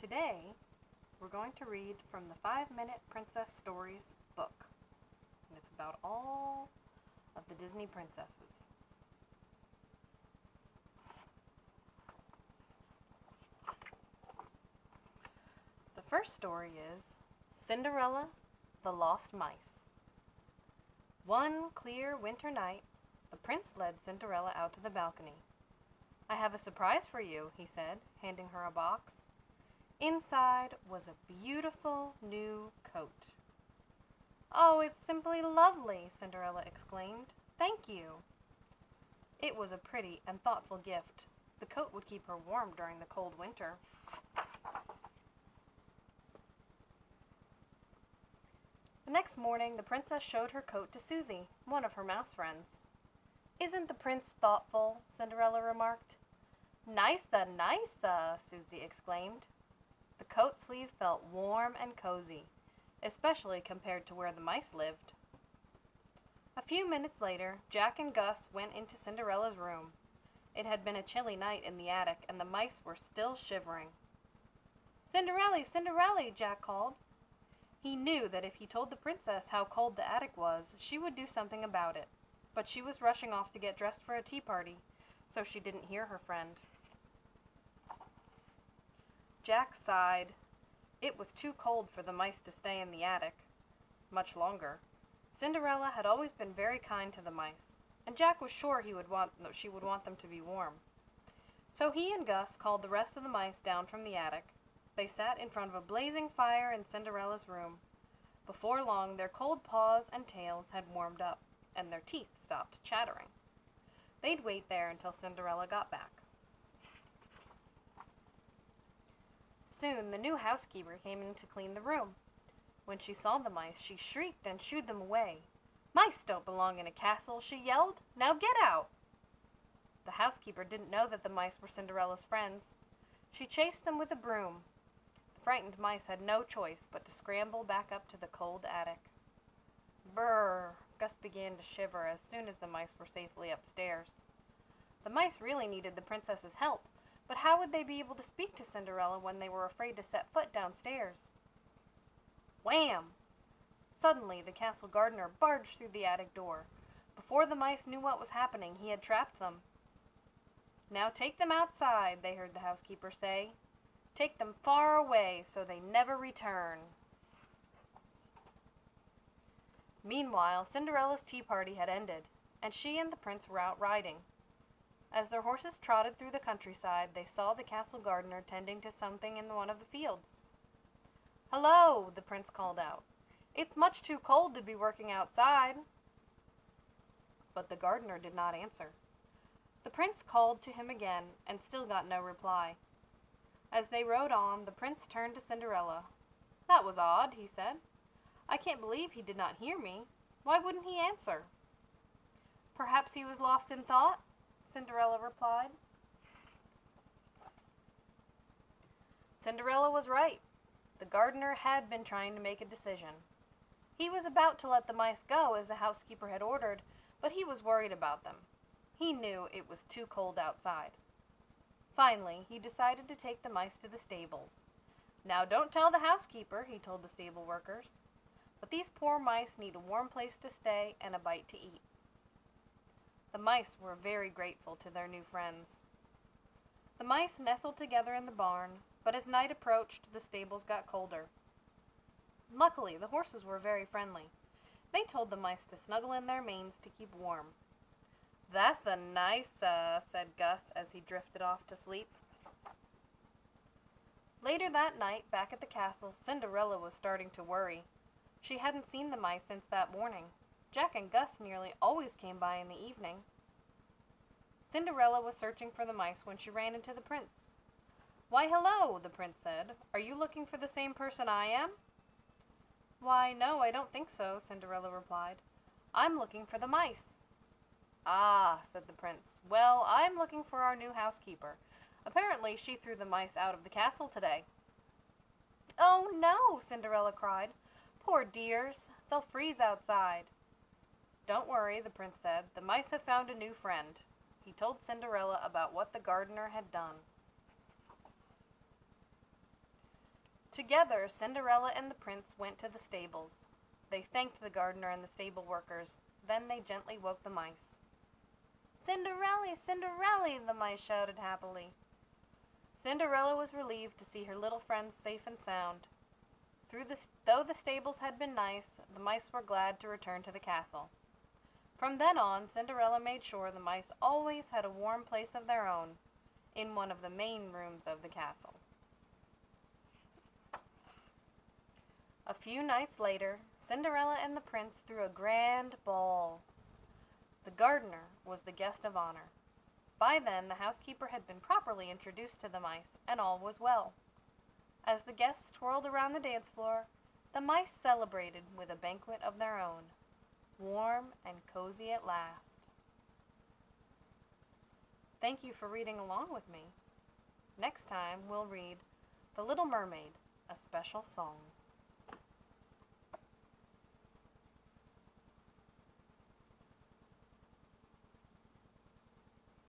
Today, we're going to read from the 5-Minute Princess Stories book. And it's about all of the Disney princesses. The first story is Cinderella, the Lost Mice. One clear winter night, the prince led Cinderella out to the balcony. "I have a surprise for you," he said, handing her a box. Inside was a beautiful new coat. "Oh, it's simply lovely," Cinderella exclaimed. "Thank you." It was a pretty and thoughtful gift. The coat would keep her warm during the cold winter. The next morning, the princess showed her coat to Susie, one of her mouse friends. "Isn't the prince thoughtful?" Cinderella remarked. "Nicea, nicea," Susie exclaimed. The coat sleeve felt warm and cozy, especially compared to where the mice lived. A few minutes later, Jack and Gus went into Cinderella's room. It had been a chilly night in the attic, and the mice were still shivering. "Cinderella, Cinderella," Jack called. He knew that if he told the princess how cold the attic was, she would do something about it, but she was rushing off to get dressed for a tea party, so she didn't hear her friend. Jack sighed. It was too cold for the mice to stay in the attic much longer. Cinderella had always been very kind to the mice, and Jack was sure she would want them to be warm. So he and Gus called the rest of the mice down from the attic. They sat in front of a blazing fire in Cinderella's room. Before long, their cold paws and tails had warmed up, and their teeth stopped chattering. They'd wait there until Cinderella got back. Soon the new housekeeper came in to clean the room. When she saw the mice, she shrieked and shooed them away. "Mice don't belong in a castle," she yelled. "Now get out!" The housekeeper didn't know that the mice were Cinderella's friends. She chased them with a broom. The frightened mice had no choice but to scramble back up to the cold attic. Brrr! Gus began to shiver as soon as the mice were safely upstairs. The mice really needed the princess's help, but how would they be able to speak to Cinderella when they were afraid to set foot downstairs? Wham! Suddenly, the castle gardener barged through the attic door. Before the mice knew what was happening, he had trapped them. "Now take them outside," they heard the housekeeper say. "Take them far away so they never return." Meanwhile, Cinderella's tea party had ended, and she and the prince were out riding. As their horses trotted through the countryside, they saw the castle gardener tending to something in one of the fields. "Hello!" the prince called out. "It's much too cold to be working outside." But the gardener did not answer. The prince called to him again and still got no reply. As they rode on, the prince turned to Cinderella. "That was odd," he said. "I can't believe he did not hear me. Why wouldn't he answer?" "Perhaps he was lost in thought," Cinderella replied. Cinderella was right. The gardener had been trying to make a decision. He was about to let the mice go as the housekeeper had ordered, but he was worried about them. He knew it was too cold outside. Finally, he decided to take the mice to the stables. "Now don't tell the housekeeper," he told the stable workers, "but these poor mice need a warm place to stay and a bite to eat." The mice were very grateful to their new friends. The mice nestled together in the barn, but as night approached, the stables got colder. Luckily, the horses were very friendly. They told the mice to snuggle in their manes to keep warm. "That's a nice," said Gus as he drifted off to sleep. Later that night, back at the castle, Cinderella was starting to worry. She hadn't seen the mice since that morning. Jack and Gus nearly always came by in the evening. Cinderella was searching for the mice when she ran into the prince. "Why, hello," the prince said. "Are you looking for the same person I am?" "Why, no, I don't think so," Cinderella replied. "I'm looking for the mice." "Ah," said the prince. "Well, I'm looking for our new housekeeper. Apparently she threw the mice out of the castle today." "Oh, no," Cinderella cried. "Poor dears, they'll freeze outside." "Don't worry," the prince said. "The mice have found a new friend." He told Cinderella about what the gardener had done. Together, Cinderella and the prince went to the stables. They thanked the gardener and the stable workers. Then they gently woke the mice. "Cinderella, Cinderella!" the mice shouted happily. Cinderella was relieved to see her little friends safe and sound. Though the stables had been nice, the mice were glad to return to the castle. From then on, Cinderella made sure the mice always had a warm place of their own in one of the main rooms of the castle. A few nights later, Cinderella and the prince threw a grand ball. The gardener was the guest of honor. By then, the housekeeper had been properly introduced to the mice, and all was well. As the guests twirled around the dance floor, the mice celebrated with a banquet of their own, warm and cozy at last. Thank you for reading along with me. Next time, we'll read The Little Mermaid, a special song.